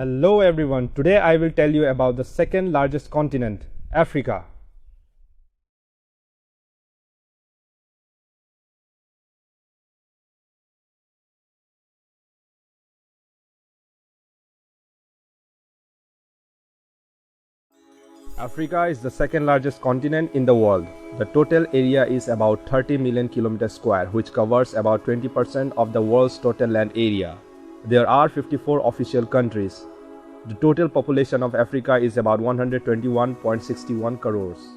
Hello everyone, today I will tell you about the second largest continent, Africa. Africa is the second largest continent in the world. The total area is about 30 million kilometers square, which covers about 20% of the world's total land area. There are 54 official countries. The total population of Africa is about 121.61 crores.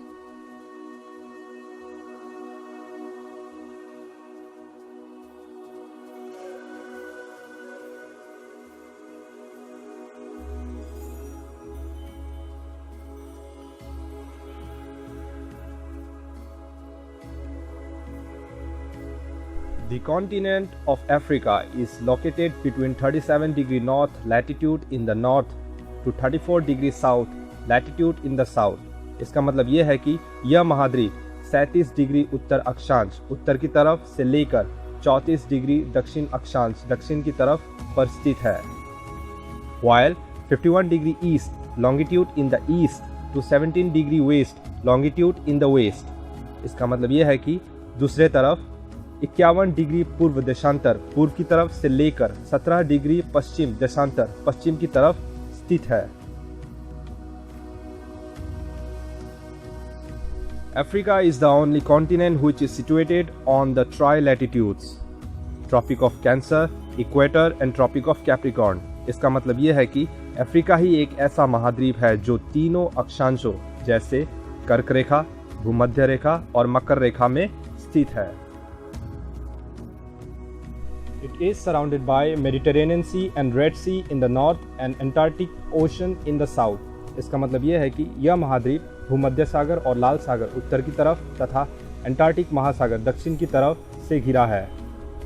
The continent of Africa is located between 37° north latitude in the north to 34° south latitude in the south. इसका मतलब ये है कि यह महाद्वीप 37° उत्तर अक्षांश उत्तर की तरफ से लेकर 34° दक्षिण अक्षांश दक्षिण की तरफ पर स्थित है. While 51° east longitude in the east to 17° west longitude in the west. इसका मतलब ये है कि दूसरे तरफ 51° पूर्व देशांतर पूर्व की तरफ से लेकर 17° पश्चिम देशांतर पश्चिम की तरफ स्थित है. Africa is the only continent which is situated on the tri-latitudes, Tropic of Cancer, Equator and Tropic of Capricorn. इसका मतलब ये है कि अफ्रीका ही एक ऐसा महाद्वीप है जो तीनों अक्षांशों जैसे कर्क रेखा, भूमध्य रेखा और मकर रेखा में स्थित है. It is surrounded by Mediterranean Sea and Red Sea in the north and Antarctic Ocean in the south. इसका मतलब यह है कि यह महाद्वीप भूमध्य सागर और लाल सागर उत्तर की तरफ तथा अंटार्कटिक महासागर दक्षिण की तरफ से घिरा है.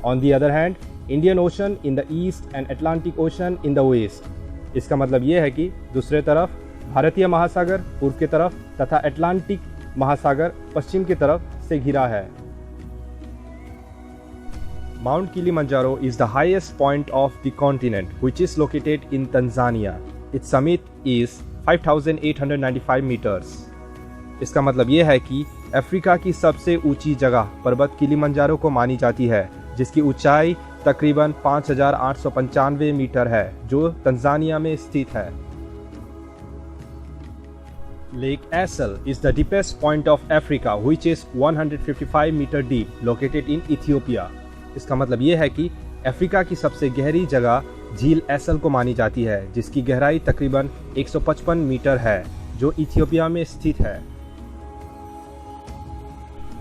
On the other hand, Indian Ocean in the east and Atlantic Ocean in the west. इसका मतलब यह है कि दूसरे तरफ भारतीय महासागर पूर्व की तरफ तथा अटलांटिक महासागर पश्चिम की तरफ से घिरा है. Mount Kilimanjaro is the highest point of the continent, which is located in Tanzania. Its summit is 5,895 meters. इसका मतलब यह है कि अफ्रीका की सबसे ऊंची जगह पर्वत किलिमंजारो को मानी जाती है, जिसकी ऊंचाई तकरीबन 5,895 मीटर है, जो तंजानिया में स्थित है. Lake Assal is the deepest point of Africa, which is 155 meter deep, located in Ethiopia. इसका मतलब ये है कि अफ्रीका की सबसे गहरी जगह झील एसल को मानी जाती है, जिसकी गहराई तकरीबन 155 मीटर है, जो इथियोपिया में स्थित है.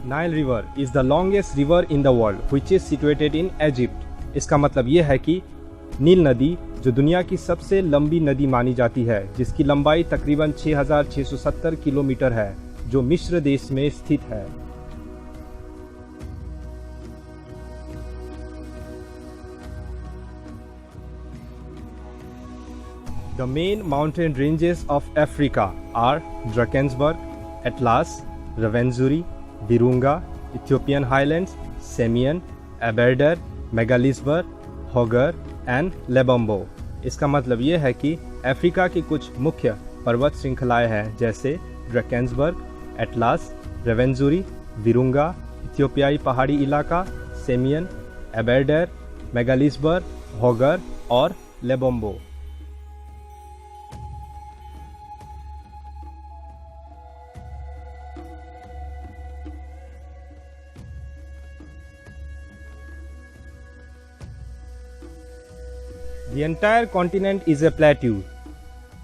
Nile river is the longest river in the world which is situated in Egypt. इसका मतलब ये है कि नील नदी जो दुनिया की सबसे लंबी नदी मानी जाती है, जिसकी लंबाई तकरीबन 6,670 किलोमीटर है, जो मिस्र देश में स्थित है. The main mountain ranges of Africa are Drakensberg, Atlas, Rwenzori, Virunga, Ethiopian Highlands, Semien, Aberder, Megalisber, Hoggar and Lebombo. इसका मतलब ये है कि अफ्रीका की कुछ मुख्य पर्वत श्रृंखलाएं हैं, जैसे ड्रकेंसबर्ग, एटलास, रेवेंजुरी, विरुंगा, इथियोपियाई पहाड़ी इलाका, सेमियन, एबेरडर, मेगालिसबर, होगर और लेबोम्बो. The entire continent is a plateau.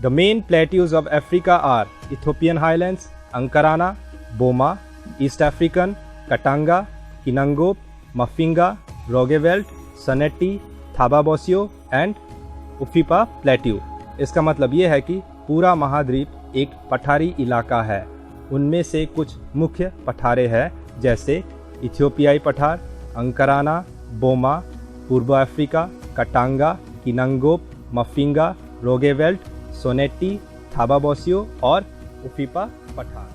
The main plateaus of Africa are Ethiopian Highlands, Ankarana, Boma, East African, Katanga, Kinangop, Mafinga, Rogeveld, Soneti, Thaba-Bosio and Ufipa Plateau. इसका मतलब ये है कि पूरा महाद्वीप एक पठारी इलाका है. उनमें से कुछ मुख्य पठारे हैं, जैसे इथियोपियाई पठार, अंकराना, बोमा, पूर्व अफ्रीका, कटांगा, किनंगोप, मफिंगा, रोगेवेल्ट, सोनेटी, थाबाबोसियो और उफीपा पठार.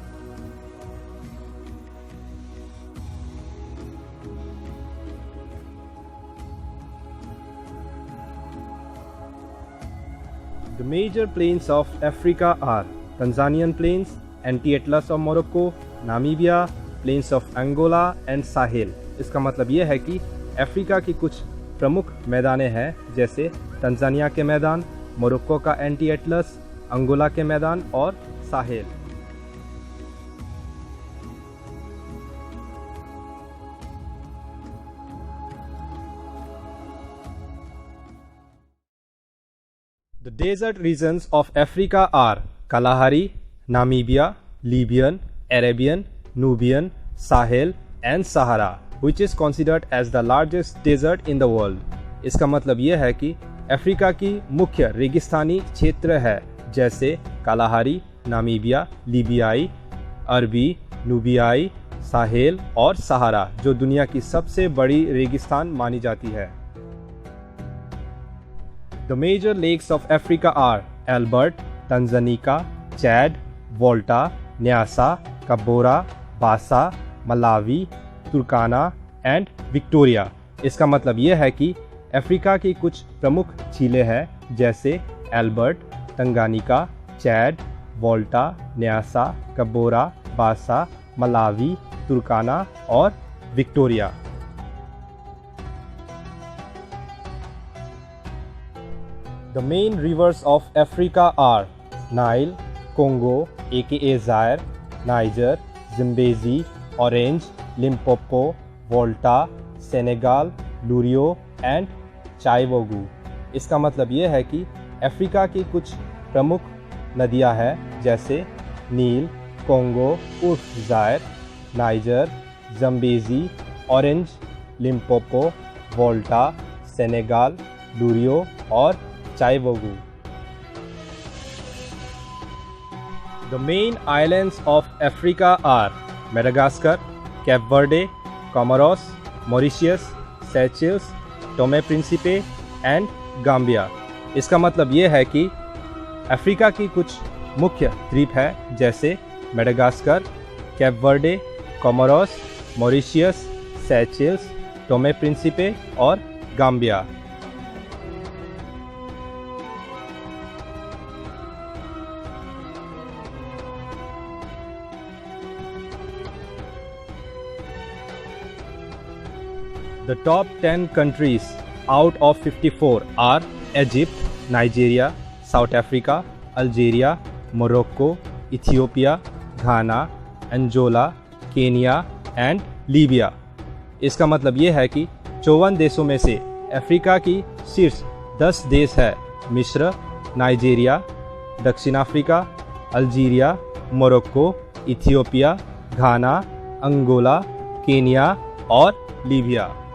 The major plains of Africa are Tanzanian plains, Anti-Atlas of Morocco, Namibia, plains of Angola and Sahel। इसका मतलब ये है कि अफ्रीका की कुछ प्रमुख मैदानें हैं जैसे तंजानिया के मैदान, मोरक्को का एंटी-एटलस, अंगोला के मैदान और Sahel. The desert regions of Africa are Kalahari, Namibia, Libyan, Arabian, Nubian, Sahel and Sahara, which is considered as the largest desert in the world। इसका मतलब यह है कि अफ्रीका की मुख्य रेगिस्तानी क्षेत्र है जैसे कालाहारी, नामीबिया, लीबियाई, अरबी, नूबियाई, साहेल और सहारा, जो दुनिया की सबसे बड़ी रेगिस्तान मानी जाती है। The major lakes of Africa are Albert, Tanganyika, Chad, Volta, Nyasa, Kabora, Bassa, Malawi, Turkana and Victoria। इसका मतलब यह है कि अफ्रीका की कुछ प्रमुख झीलें हैं जैसे एल्बर्ट, तंगानिका, चैड, वोल्टा, न्यासा, कबोरा, बासा, मलावी, तुर्काना और Victoria. The main rivers of Africa are Nile, Congo aka Zaire, Niger, Zambezi, Orange, Limpopo, Volta, Senegal, Lurio and चाइवोगू। इसका मतलब ये है कि अफ्रीका की कुछ प्रमुख नदियां हैं जैसे नील, कोंगो उर्फ Zaire, Niger, Zambezi, Orange, Limpopo, Volta, Senegal, Lurio और चाइवोगू। The main islands of Africa are Madagascar, Cape Verde, Comoros, Mauritius, Seychelles, Thome Principe and Gambia. इसका मतलब ये है कि अफ्रीका की कुछ मुख्य द्वीप हैं जैसे Madagascar, Cape Verde, Comoros, Mauritius, Seychelles, Tome Principe और Gambia. The top 10 countries out of 54 are Egypt, Nigeria, South Africa, Algeria, Morocco, Ethiopia, Ghana, Angola, Kenya and Libya। इसका मतलब ये है कि 54 देशों में से अफ्रीका की शीर्ष 10 देश है मिस्र, नाइजीरिया, दक्षिण अफ्रीका, अल्जीरिया, मोरक्को, इथियोपिया, घाना, अंगोला, केनिया और लीबिया।